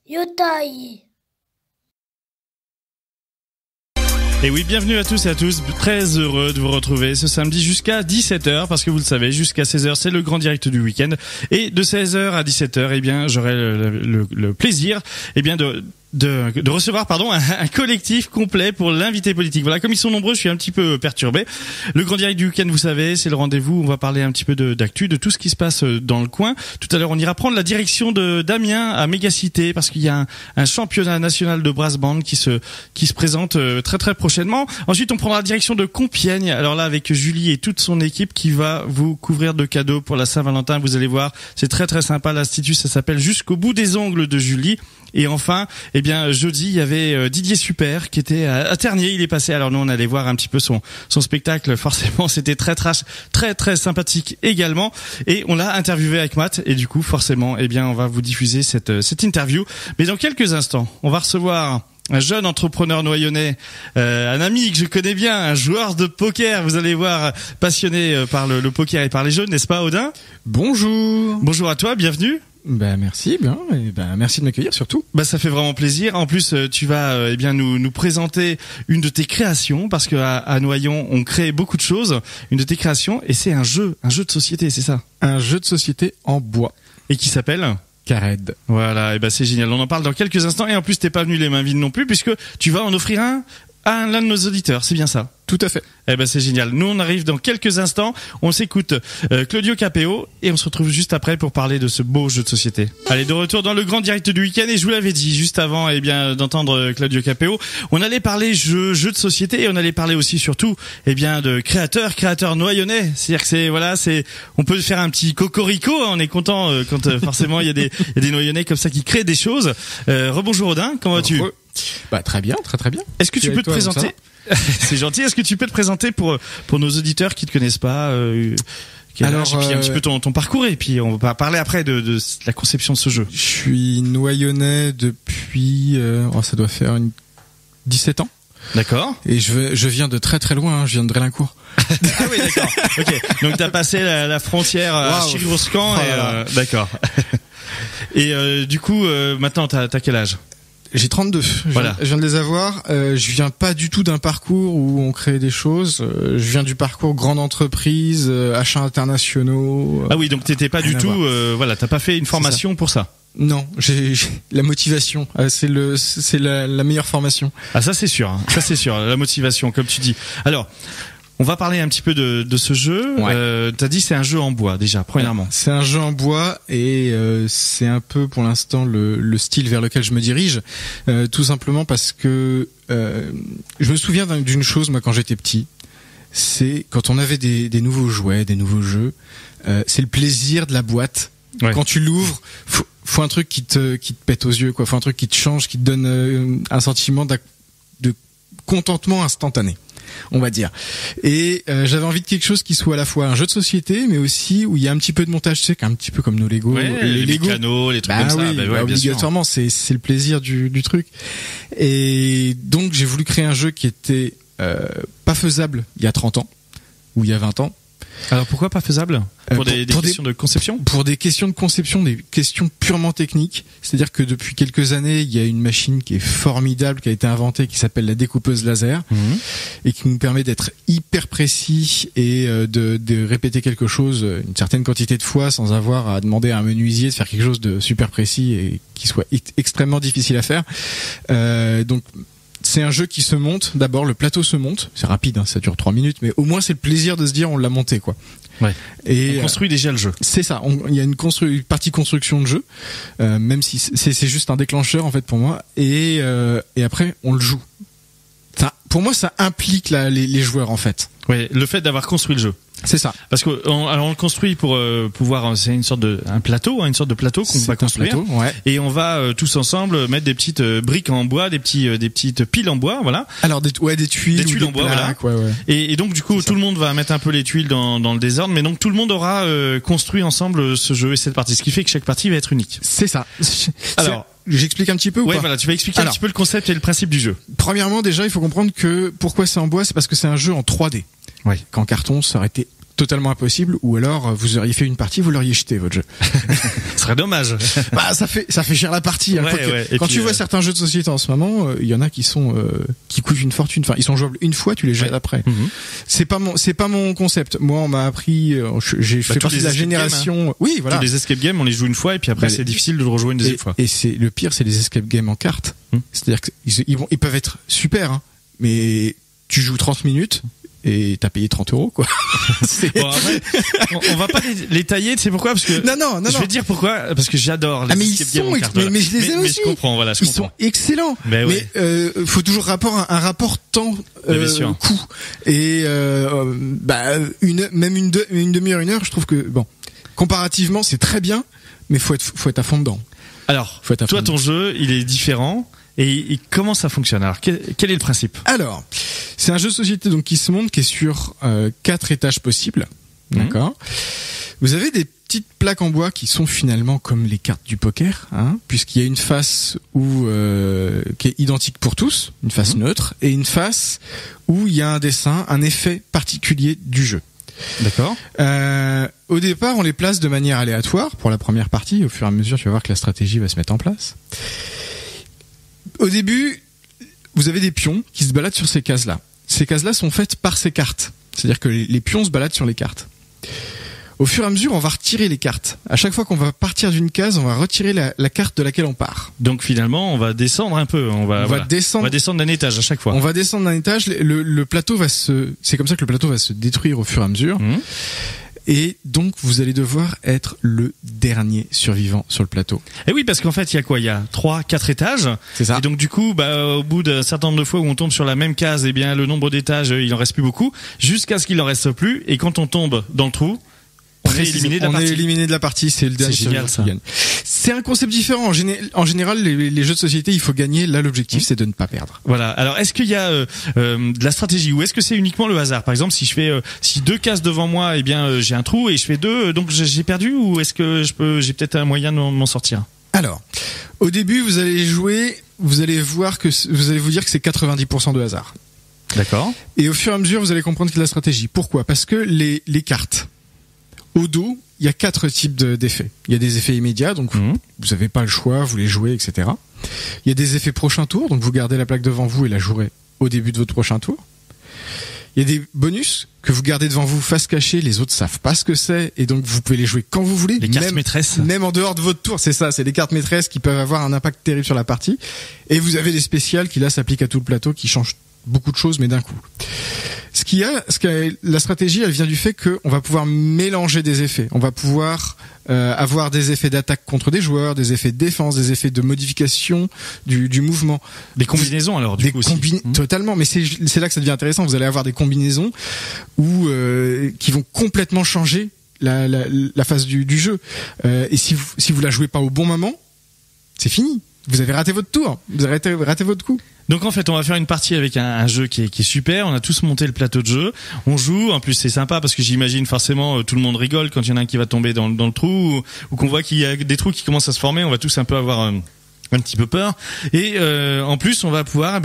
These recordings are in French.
Yotai. Et oui, bienvenue à tous et à tous. Très heureux de vous retrouver ce samedi jusqu'à 17h, parce que vous le savez, jusqu'à 16h, c'est le grand direct du week-end. Et de 16h à 17h, eh bien, j'aurai le plaisir, eh bien, de recevoir, un collectif complet pour l'invité politique. Voilà, comme ils sont nombreux, je suis un petit peu perturbé. Le grand direct du week-end, vous savez, c'est le rendez-vous. On va parler un petit peu d'actu, de tout ce qui se passe dans le coin. Tout à l'heure, on ira prendre la direction de d'Amiens à Mégacité, parce qu'il y a un championnat national de brass band qui se présente très très prochainement. Ensuite, on prendra la direction de Compiègne. Alors là, avec Julie et toute son équipe qui va vous couvrir de cadeaux pour la Saint-Valentin. Vous allez voir, c'est très très sympa. L'Institut, ça s'appelle Jusqu'au bout des ongles de Julie. Et enfin, eh bien, jeudi, il y avait Didier Super qui était à Tergnier. Il est passé. Alors nous, on allait voir un petit peu son spectacle. Forcément, c'était très trash, très très sympathique également. Et on l'a interviewé avec Matt. Et du coup, forcément, eh bien, on va vous diffuser cette interview. Mais dans quelques instants, on va recevoir un jeune entrepreneur noyonnais, un ami que je connais bien, un joueur de poker. Vous allez voir, passionné par le poker et par les jeux, n'est-ce pas, Odin? Bonjour. Bonjour à toi, bienvenue. Merci bien, et merci de m'accueillir surtout. Ça fait vraiment plaisir. En plus, tu vas nous présenter une de tes créations, parce que à Noyon, on crée beaucoup de choses. Une de tes créations, et c'est un jeu de société, c'est ça? Un jeu de société en bois. Et qui s'appelle Cared. Voilà, et c'est génial. On en parle dans quelques instants, et en plus t'es pas venu les mains vides non plus, puisque tu vas en offrir un à l'un de nos auditeurs, c'est bien ça? Tout à fait. C'est génial. Nous, on arrive dans quelques instants. On s'écoute Claudio Capéo et on se retrouve juste après pour parler de ce beau jeu de société. Allez, de retour dans le grand direct du week-end, et je vous l'avais dit juste avant, d'entendre Claudio Capéo. On allait parler jeu de société, et on allait parler aussi surtout, de créateurs noyonnais. C'est-à-dire que on peut faire un petit cocorico. On est content quand forcément il y a des noyonnais comme ça qui créent des choses. Rebonjour Odin, comment vas-tu? Très bien, très bien. Est-ce que tu peux te présenter? C'est gentil. Est-ce que tu peux te présenter pour nos auditeurs qui te connaissent pas, alors, et puis un petit peu ton parcours, et puis on va parler après de la conception de ce jeu. Je suis noyonnais depuis ça doit faire 17 ans. D'accord. Et je viens de très très loin, je viens de Drélincourt. Ah oui, d'accord. OK. Donc tu as passé la frontière à Chirivourscan, d'accord. Et du coup maintenant t'as quel âge? J'ai 32. Voilà. Je viens de les avoir. Je viens pas du tout d'un parcours où on crée des choses. Je viens du parcours grande entreprise, achats internationaux. Ah oui, donc t'étais pas du tout. T'as pas fait une formation pour ça. Non, j'ai la motivation. C'est la meilleure formation. Ah ça c'est sûr. Hein. Ça c'est sûr. La motivation, comme tu dis. Alors. On va parler un petit peu de ce jeu. Ouais. T'as dit c'est un jeu en bois déjà, premièrement. C'est un jeu en bois, et c'est un peu pour l'instant le style vers lequel je me dirige. Tout simplement parce que je me souviens d'une chose, moi, quand j'étais petit. C'est quand on avait des nouveaux jouets, des nouveaux jeux. C'est le plaisir de la boîte. Ouais. Quand tu l'ouvres, faut un truc qui te pète aux yeux, quoi. Faut un truc qui te change, qui te donne un sentiment de contentement instantané, on va dire. Et j'avais envie de quelque chose qui soit à la fois un jeu de société, mais aussi où il y a un petit peu de montage, tu sais, un petit peu comme nos Lego. Ouais, les Lego, canaux, les trucs comme ça. Obligatoirement, c'est le plaisir du truc. Et donc j'ai voulu créer un jeu qui était pas faisable il y a 30 ans ou il y a 20 ans. Alors pourquoi pas faisable? Pour des questions de conception? Pour des questions de conception, des questions purement techniques. C'est-à-dire que depuis quelques années, il y a une machine qui est formidable, qui a été inventée, qui s'appelle la découpeuse laser, et qui nous permet d'être hyper précis et de répéter quelque chose une certaine quantité de fois sans avoir à demander à un menuisier de faire quelque chose de super précis et qui soit extrêmement difficile à faire. Donc c'est un jeu qui se monte. D'abord, le plateau se monte. C'est rapide, hein, ça dure 3 minutes, mais au moins c'est le plaisir de se dire on l'a monté, quoi. Ouais. Et on construit déjà le jeu. C'est ça. Il y a une partie construction de jeu, même si c'est juste un déclencheur en fait pour moi. Et après on le joue. Ça, pour moi, ça implique les joueurs en fait. Ouais, le fait d'avoir construit le jeu. C'est ça. Parce que on le construit pour pouvoir, c'est une sorte de plateau qu'on va construire. Plateau, ouais. Et on va tous ensemble mettre des petites briques en bois, des petites piles en bois, voilà. Alors des tuiles en bois, plaques, voilà. Ouais. Et donc du coup tout le monde va mettre un peu les tuiles dans le désordre, mais donc tout le monde aura construit ensemble ce jeu et cette partie, ce qui fait que chaque partie va être unique. C'est ça. Alors j'explique un petit peu ou pas? Voilà, tu vas expliquer un petit peu le concept et le principe du jeu. Premièrement, déjà, il faut comprendre que pourquoi c'est en bois, c'est parce que c'est un jeu en 3D. Ouais. Qu'en carton, ça aurait été totalement impossible, ou alors vous auriez fait une partie, vous l'auriez jeté votre jeu. Ce serait dommage. Bah ça fait cher la partie. Hein. Quand tu vois certains jeux de société en ce moment, il y en a qui coûtent une fortune. Enfin, ils sont jouables une fois, tu les jettes après. C'est pas mon concept. Moi, on m'a appris. J'ai fait partie de la génération. Game, hein. Oui, voilà. Tous les escape games, on les joue une fois et puis après c'est difficile de le rejouer une deuxième fois. Et c'est le pire, c'est les escape games en cartes. C'est-à-dire qu'ils peuvent être super, hein, mais tu joues 30 minutes. Et t'as payé 30 €, quoi. Bon, après, on va pas les tailler, tu sais pourquoi? Parce que. Non. Je vais dire pourquoi, parce que j'adore les escape games en cartes. Mais je les ai aussi. Mais je comprends, voilà, je comprends. Ils sont excellents. Mais faut toujours un rapport temps, coût. Et, même une demi-heure, 1 heure, je trouve que, bon, comparativement, c'est très bien, mais faut être à fond dedans. Alors, toi, ton jeu, il est différent. Et comment ça fonctionne? Alors, quel est le principe? Alors, c'est un jeu de société donc qui se monte, qui est sur 4 étages possibles. D'accord. Vous avez des petites plaques en bois qui sont finalement comme les cartes du poker, hein, puisqu'il y a une face qui est identique pour tous, une face neutre, et une face où il y a un dessin, un effet particulier du jeu. D'accord. Au départ, on les place de manière aléatoire pour la première partie. Au fur et à mesure, tu vas voir que la stratégie va se mettre en place. Au début, vous avez des pions qui se baladent sur ces cases-là. Ces cases-là sont faites par ces cartes. C'est-à-dire que les pions se baladent sur les cartes. Au fur et à mesure, on va retirer les cartes. À chaque fois qu'on va partir d'une case, on va retirer la carte de laquelle on part. Donc finalement, on va descendre un peu. On va descendre d'un étage à chaque fois. On va descendre d'un étage. Le plateau c'est comme ça que le plateau va se détruire au fur et à mesure. Et donc, vous allez devoir être le dernier survivant sur le plateau. Et oui, parce qu'en fait, il y a quoi? Il y a 3-4 étages. C'est ça. Et donc, du coup, au bout d'un certain nombre de fois où on tombe sur la même case, eh bien, le nombre d'étages, il en reste plus beaucoup, jusqu'à ce qu'il en reste plus. Et quand on tombe dans le trou, on est éliminé de la partie. C'est le dernier génial, ça. Qui gagne. C'est un concept différent. En général, les jeux de société, il faut gagner. Là, l'objectif, c'est de ne pas perdre. Voilà. Alors, est-ce qu'il y a de la stratégie ou est-ce que c'est uniquement le hasard? Par exemple, si je fais si 2 cases devant moi, eh bien, j'ai un trou et je fais 2, donc j'ai perdu, ou est-ce que j'ai peut-être un moyen de m'en sortir? Alors, au début, vous allez jouer, vous allez vous dire que c'est 90% de hasard. D'accord. Et au fur et à mesure, vous allez comprendre qu'il y a de la stratégie. Pourquoi? Parce que les cartes, au dos, il y a 4 types d'effets. Il y a des effets immédiats, donc vous n'avez pas le choix, vous les jouez, etc. Il y a des effets prochain tour, donc vous gardez la plaque devant vous et la jouerez au début de votre prochain tour. Il y a des bonus que vous gardez devant vous face cachée, les autres savent pas ce que c'est, et donc vous pouvez les jouer quand vous voulez. Les cartes maîtresses. Même en dehors de votre tour, c'est ça, c'est les cartes maîtresses qui peuvent avoir un impact terrible sur la partie. Et vous avez des spéciales qui là s'appliquent à tout le plateau, qui changent beaucoup de choses, mais d'un coup. La stratégie, elle vient du fait qu'on va pouvoir mélanger des effets. On va pouvoir avoir des effets d'attaque contre des joueurs, des effets de défense, des effets de modification du mouvement. Des combinaisons alors, du coup aussi. Totalement, mais c'est là que ça devient intéressant. Vous allez avoir des combinaisons qui vont complètement changer la phase du jeu. Et si vous la jouez pas au bon moment, c'est fini. Vous avez raté votre tour. Vous avez raté votre coup. Donc en fait, on va faire une partie avec un jeu qui est super. On a tous monté le plateau de jeu. On joue. En plus, c'est sympa parce que j'imagine forcément tout le monde rigole quand il y en a un qui va tomber dans le trou ou qu'on voit qu'il y a des trous qui commencent à se former. On va tous un peu avoir un petit peu peur. Et en plus, on va pouvoir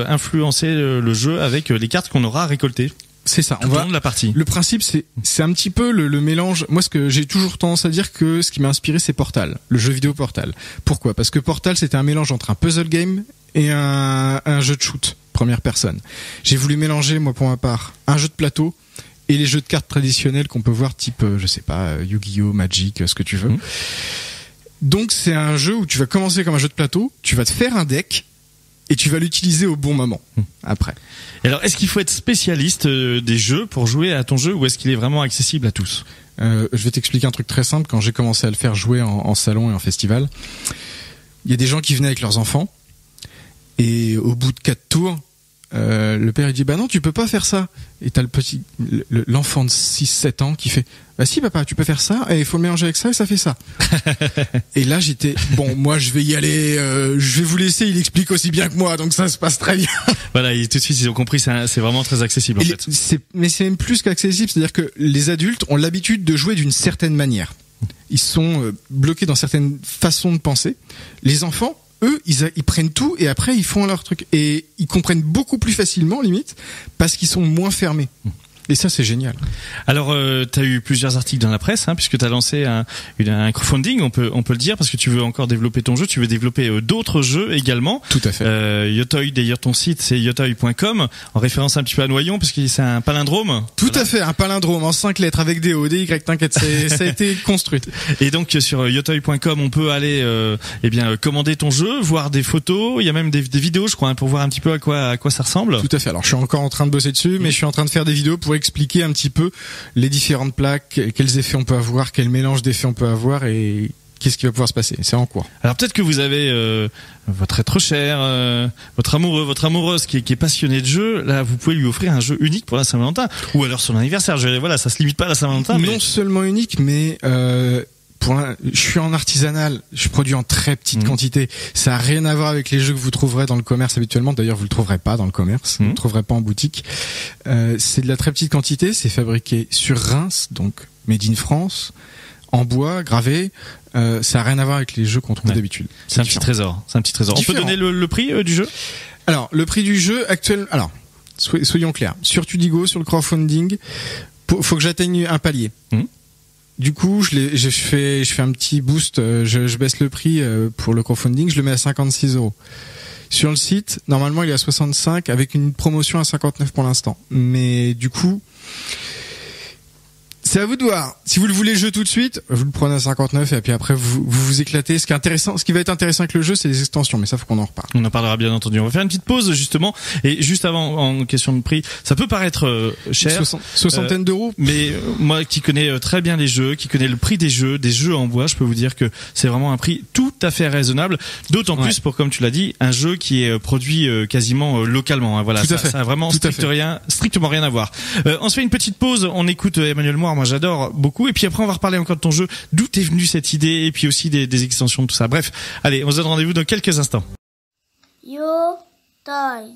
influencer le jeu avec les cartes qu'on aura récoltées. C'est ça. Tout au long de la partie. Le principe, c'est un petit peu le mélange. Moi, ce que j'ai toujours tendance à dire que ce qui m'a inspiré, c'est Portal, le jeu vidéo Portal. Pourquoi? Parce que Portal, c'était un mélange entre un puzzle game et un jeu de shoot, première personne. J'ai voulu mélanger, moi, pour ma part, un jeu de plateau et les jeux de cartes traditionnels qu'on peut voir, type, je sais pas, Yu-Gi-Oh, Magic, ce que tu veux. Donc, c'est un jeu où tu vas commencer comme un jeu de plateau, tu vas te faire un deck, et tu vas l'utiliser au bon moment, après. Et alors, est-ce qu'il faut être spécialiste des jeux pour jouer à ton jeu, ou est-ce qu'il est vraiment accessible à tous? Je vais t'expliquer un truc très simple. Quand j'ai commencé à le faire jouer en salon et en festival, il y a des gens qui venaient avec leurs enfants, et au bout de 4 tours, le père il dit bah non, tu peux pas faire ça. Et t'as l'enfant de 6-7 ans qui fait bah si papa, tu peux faire ça, et il faut le mélanger avec ça et ça fait ça. Et là j'étais bon, moi je vais y aller, je vais vous laisser, il explique aussi bien que moi, donc ça se passe très bien. Voilà, et tout de suite ils ont compris, c'est vraiment très accessible en fait. Mais c'est même plus qu'accessible, c'est-à-dire que les adultes ont l'habitude de jouer d'une certaine manière. Ils sont bloqués dans certaines façons de penser. Les enfants, eux, ils prennent tout et après ils font leur truc, et ils comprennent beaucoup plus facilement limite parce qu'ils sont moins fermés. Et ça, c'est génial. Alors, tu as eu plusieurs articles dans la presse, hein, puisque tu as lancé un crowdfunding, on peut le dire, parce que tu veux encore développer ton jeu, tu veux développer d'autres jeux également. Tout à fait. Yotoy, d'ailleurs, ton site, c'est yotoy.com, en référence un petit peu à Noyon, parce que c'est un palindrome. Tout à fait, un palindrome en 5 lettres avec des O, des Y, t'inquiète, ça a été construit. Et donc, sur yotoy.com, on peut aller, commander ton jeu, voir des photos, il y a même des vidéos, je crois, hein, pour voir un petit peu à quoi ça ressemble. Tout à fait. Alors, je suis encore en train de bosser dessus, mais je suis en train de faire des vidéos pour expliquer un petit peu les différentes plaques, quels effets on peut avoir, quel mélange d'effets on peut avoir et qu'est-ce qui va pouvoir se passer. C'est en cours. Alors peut-être que vous avez votre être cher, votre amoureux, votre amoureuse qui est passionné de jeu. Là, vous pouvez lui offrir un jeu unique pour la Saint-Valentin ou alors son anniversaire. Voilà, ça se limite pas à la Saint-Valentin. Non seulement unique, mais je suis en artisanal, je produis en très petite quantité. Ça a rien à voir avec les jeux que vous trouverez dans le commerce habituellement. D'ailleurs, vous le trouverez pas dans le commerce, vous le trouverez pas en boutique. C'est de la très petite quantité, c'est fabriqué sur Reims, donc made in France, en bois, gravé. Ça a rien à voir avec les jeux qu'on trouve d'habitude. C'est un petit trésor. C'est un petit trésor. Différent. On peut donner le prix du jeu? Alors, le prix du jeu actuel. Alors, soyons clairs. Sur Tudigo, sur le crowdfunding, faut que j'atteigne un palier. Du coup, je fais un petit boost, je baisse le prix pour le crowdfunding, je le mets à 56 €. Sur le site, normalement, il est à 65 avec une promotion à 59 pour l'instant. Mais du coup, c'est à vous de voir. Si vous le voulez le jeu tout de suite, vous le prenez à 59 et puis après vous éclatez. Ce qui va être intéressant avec le jeu, c'est les extensions, mais ça faut qu'on en reparle. On en parlera bien entendu. On va faire une petite pause justement et juste avant en question de prix, ça peut paraître cher, soixantaine d'euros. Mais moi qui connais très bien les jeux, qui connais le prix des jeux en bois, je peux vous dire que c'est vraiment un prix tout à fait raisonnable. D'autant plus pour, comme tu l'as dit, un jeu qui est produit quasiment localement. Hein. Voilà, ça a vraiment strictement rien à voir. On se fait une petite pause. On écoute Emmanuel Moir. Moi, j'adore beaucoup. Et puis après, on va reparler encore de ton jeu. D'où t'es venue cette idée et puis aussi des extensions, tout ça. Bref, allez, on se donne rendez-vous dans quelques instants. Yotoy.